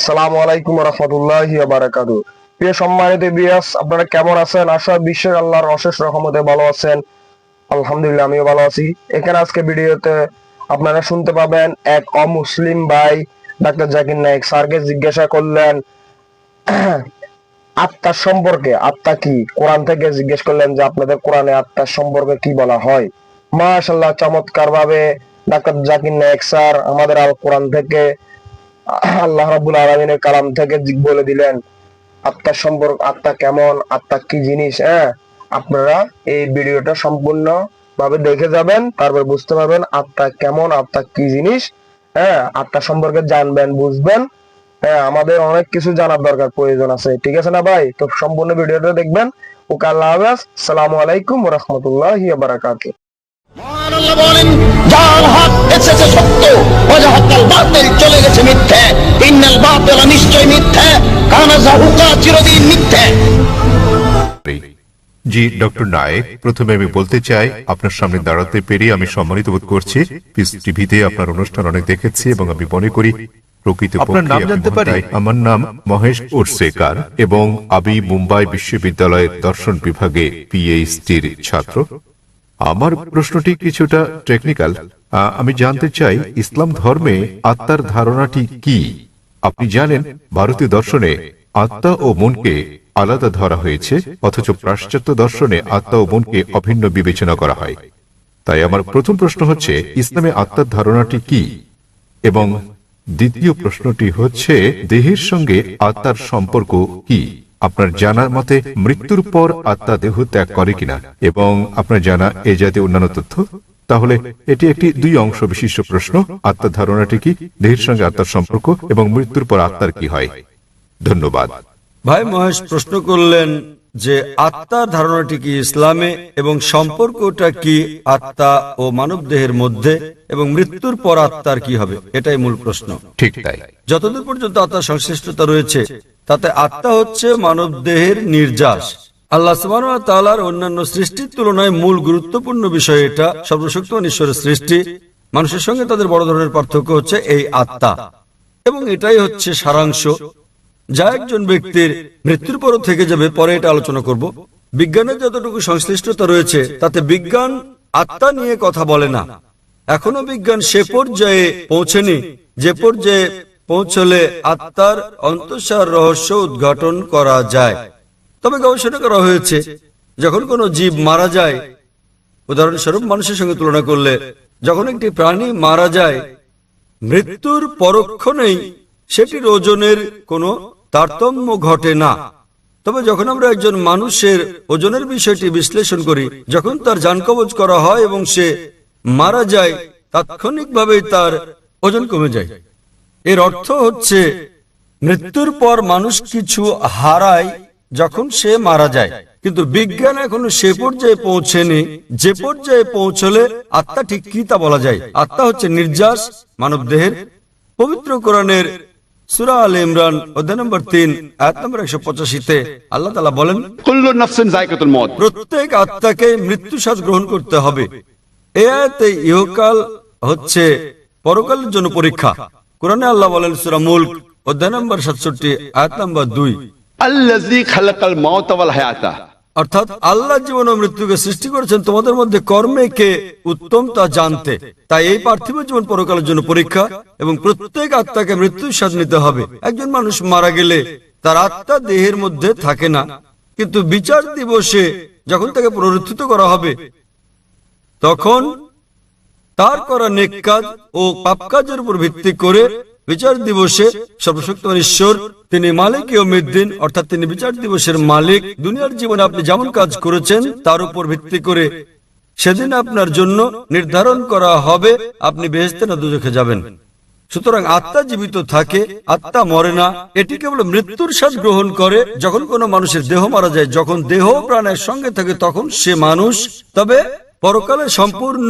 আসসালামু আলাইকুম ওয়া রাহমাতুল্লাহি ওয়া বারাকাতুহু। প্রিয় সম্মানিত ভিউয়ার্স, আপনারা কেমন আছেন? আশা বিশ্বের আল্লাহর অশেষ রহমতে ভালো আছেন। আলহামদুলিল্লাহ, আমিও ভালো আছি। এখানে আজকে ভিডিওতে আপনারা শুনতে পাবেন এক অমুসলিম ভাই ডাক্তার জাকির নায়েক স্যারকে জিজ্ঞাসা করলেন আত্মার সম্পর্কে। আত্মা কি? কোরআন থেকে জিজ্ঞেস করলেন যে আপনাদের কোরআনে আত্মার সম্পর্কে কি বলা হয়। মাশাআল্লাহ, চমৎকার ভাবে ডাক্তার জাকির নায়েক স্যার আমাদের আল কোরআন থেকে, আল্লাহ রাব্বুল আলামিনের কালাম থেকে বলে দিলেন আত্মার সম্পর্ক, আত্মা কেমন, আত্মা কি জিনিস। আপনারা এই ভিডিওটা সম্পূর্ণ ভাবে দেখে যাবেন, তারপর বুঝতে পারবেন আত্মা কেমন, আত্মা কি জিনিস। আত্মা সম্পর্কে জানবেন, বুঝবেন। আমাদের অনেক কিছু জানার দরকার, প্রয়োজন আছে। ঠিক আছে না ভাই? তো সম্পূর্ণ ভিডিওটা দেখবেন। ওকে, আল্লাহ হাফেজ। আসসালামু আলাইকুম ওয়া রাহমাতুল্লাহি ওয়া বারাকাতুহু। মহান আল্লাহ বলেন, যার হক এসেছে সত্য, ওয়াজাহাকাল বাতিল চলে গেছে মিথ্যে। ইন্নাল বাতিলা নিশ্চয় মিথ্যে, কানা যাহুকা চিরদিন মিথ্যে। জি ডক্টর নায়েক, প্রথমে আমি বলতে চাই আপনার সামনে দাঁড়াতে পেরে আমি সম্মানিত বোধ করছি। পিস টিভিতে আপনার অনুষ্ঠান অনেক দেখেছি এবং আমি মনে করি আপনার নাম জানতে পারি? আমার নাম মহেশ উর্সেকার এবং আমি মুম্বাই বিশ্ববিদ্যালয়ের দর্শন বিভাগে পিএইচডির ছাত্র। আমার প্রশ্নটি কিছুটা টেকনিক্যাল। আমি জানতে চাই ইসলাম ধর্মে আত্মার ধারণাটি কি? আপনি জানেন ভারতীয় দর্শনে আত্মা ও মনকে আলাদা ধরা হয়েছে, অথচ পাশ্চাত্য দর্শনে আত্মা ও মনকে অভিন্ন বিবেচনা করা হয়। তাই আমার প্রথম প্রশ্ন হচ্ছে, ইসলামে আত্মার ধারণাটি কি? এবং দ্বিতীয় প্রশ্নটি হচ্ছে, দেহের সঙ্গে আত্মার সম্পর্ক কি? আপনার জানার মতে মৃত্যুর পর আত্মা দেহ ত্যাগ করে কিনা, এবং আপনার জানা এ জাতীয় অন্যান্য তথ্য। তাহলে এটি একটি দুই অংশ বিশিষ্ট প্রশ্ন। আত্মার ধারণাটি কি, দেহের সঙ্গে আত্মার সম্পর্ক, এবং মৃত্যুর পর আত্মার কি হয়? ধন্যবাদ। ভাই মহেশ প্রশ্ন করলেন যে আত্মার ধারণাটি কি ইসলামে এবং সম্পর্কটা কি আত্মা ও মানব দেহের মধ্যে, এবং মৃত্যুর পর আত্মার কি হবে, এটাই মূল প্রশ্ন। ঠিক তাই। যতদূর পর্যন্ত আত্মার সংশ্লিষ্টতা রয়েছে, তাতে আত্মা হচ্ছে মানব দেহের নির্যাস। আল্লাহ সুবহানাহু ওয়া তাআলার অন্যান্য সৃষ্টির তুলনায় মূল গুরুত্বপূর্ণ বিষয় এটা। সর্বশক্তিমান ঈশ্বরের সৃষ্টি, মানুষের সঙ্গে তাদের বড় ধরনের পার্থক্য হচ্ছে এই আত্মা, এবং এটাই হচ্ছে সারাংশ যা একজন ব্যক্তির মৃত্যুর পরও থেকে যাবে। পরে এটা আলোচনা করব। বিজ্ঞানের যতটুকু সংশ্লিষ্টতা রয়েছে তাতে বিজ্ঞান আত্মা নিয়ে কথা বলে না। এখনো বিজ্ঞান সে পর্যায়ে পৌঁছেনি যে পর্যায়ে পৌঁছলে আত্মার অন্তঃসার রহস্য উদ্ঘাটন করা যায়। তবে গবেষণা করা হয়েছে, যখন কোনো জীব মারা যায়, উদাহরণস্বরূপ মানুষের সঙ্গে তুলনা করলে, যখন একটি প্রাণী মারা যায়, মৃত্যুর পরক্ষণেই সেটির ওজনের কোনো তারতম্য ঘটে না। তবে যখন আমরা একজন মানুষের ওজনের বিষয়টি বিশ্লেষণ করি, যখন তার জান কবজ করা হয় এবং সে মারা যায়, তাৎক্ষণিকভাবে তার ওজন কমে যায়। এর অর্থ হচ্ছে মৃত্যুর পর মানুষ কিছু হারায় যখন সে মারা যায়, কিন্তু বিজ্ঞান এখনো সে পর্যায়ে পৌঁছেনি যে পর্যায়ে পৌঁছলে আত্মা ঠিক কি তা বলা যায়। আত্মা হচ্ছে নির্যাস মানব দেহের। পবিত্র কোরআনের সূরা আলে ইমরান অধ্যায় নম্বর 3 আয়াত নম্বর 185-তে আল্লাহ তাআলা বলেন, কুল্লু নাফসিন যায়কাতুল মউত, প্রত্যেক আত্মাকে মৃত্যু স্বাদ গ্রহণ করতে হবে। এই আয়াতে ইহকাল হচ্ছে পরকালের জন্য পরীক্ষা। কোরআনে আল্লাহ বলেন সূরা মুলক অধ্যায় নম্বর 67 আয়াত নম্বর 2, আল্লাযী খালাকাল মাউতা ওয়াল হায়াতা, অর্থাৎ আল্লাহ জীবন ও মৃত্যুকে সৃষ্টি করেছেন তোমাদের মধ্যে কর্মে কে উত্তম তা জানতে। তাই এই পার্থিব জীবন পরকালের জন্য পরীক্ষা, এবং প্রত্যেক আত্মাকে মৃত্যুর স্বাদ নিতে হবে। একজন মানুষ মারা গেলে তার আত্মা দেহের মধ্যে থাকে না, কিন্তু বিচার দিবসে যখন তাকে পুনরুত্থিত করা হবে, তখন তার করা নেক কাজ ও পাপ কাজের উপর ভিত্তি করে বিচার দিবসে সর্বশক্তিমান ঈশ্বর, তিনি মালিক ইয়াউমিদ্দিন, অর্থাৎ তিনি বিচার দিবসের মালিক। দুনিয়ার জীবনে আপনি যেমন কাজ করেছেন তার উপর ভিত্তি করে সেদিন আপনার জন্য নির্ধারণ করা হবে আপনি বেহেশতে না দোজখে যাবেন। সুতরাং আত্মা জীবিত থাকে, আত্মা মরে না। এটি কেবল মৃত্যুর স্বাদ গ্রহণ করে যখন কোনো মানুষের দেহ মারা যায়। যখন দেহ প্রাণের সঙ্গে থাকে তখন সে মানুষ। তবে পরকালে সম্পূর্ণ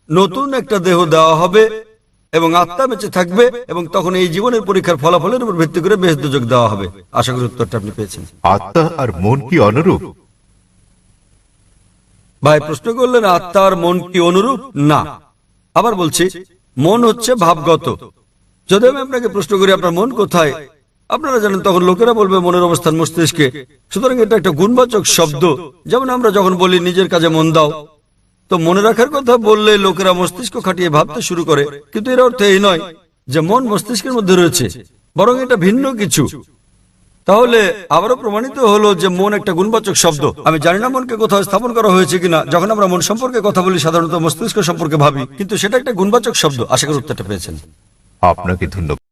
নতুন একটা দেহ দেওয়া হবে এবং আত্মা বেঁচে থাকবে, এবং তখন এই জীবনের পরীক্ষার ফলাফলের উপর ভিত্তি করে বেহেশত দোজখ দেওয়া হবে। আশা করি উত্তরটা আপনি পেয়েছেন। আত্মা আর মন কি অনুরূপ? ভাই প্রশ্ন করলেন আত্মা আর মন কি অনুরূপ? না। আবার বলছি, মন হচ্ছে ভাবগত। যদি আমি আপনাকে প্রশ্ন করি আপনার মন কোথায়, আপনারা জানেন তখন লোকেরা বলবে মনের অবস্থান মস্তিষ্কে। সুতরাং এটা একটা গুণবাচক শব্দ। যেমন আমরা যখন বলি নিজের কাজে মন দাও, তো মনে রাখার কথা বললে লোকেরা মস্তিষ্ক খাটিয়ে ভাবতে শুরু করে, কিন্তু এর অর্থ এই নয় যে মন মস্তিষ্কের মধ্যে রয়েছে, বরং এটা ভিন্ন কিছু। তাহলে আবারও প্রমাণিত হলো যে মন একটা গুণবাচক শব্দ। আমি জানি না মনকে কোথাও স্থাপন করা হয়েছে কিনা। যখন আমরা মন সম্পর্কে কথা বলি সাধারণত মস্তিষ্ক সম্পর্কে ভাবি, কিন্তু সেটা একটা গুণবাচক শব্দ। আশা করি উত্তরটা পেয়েছেন। আপনাকে ধন্যবাদ।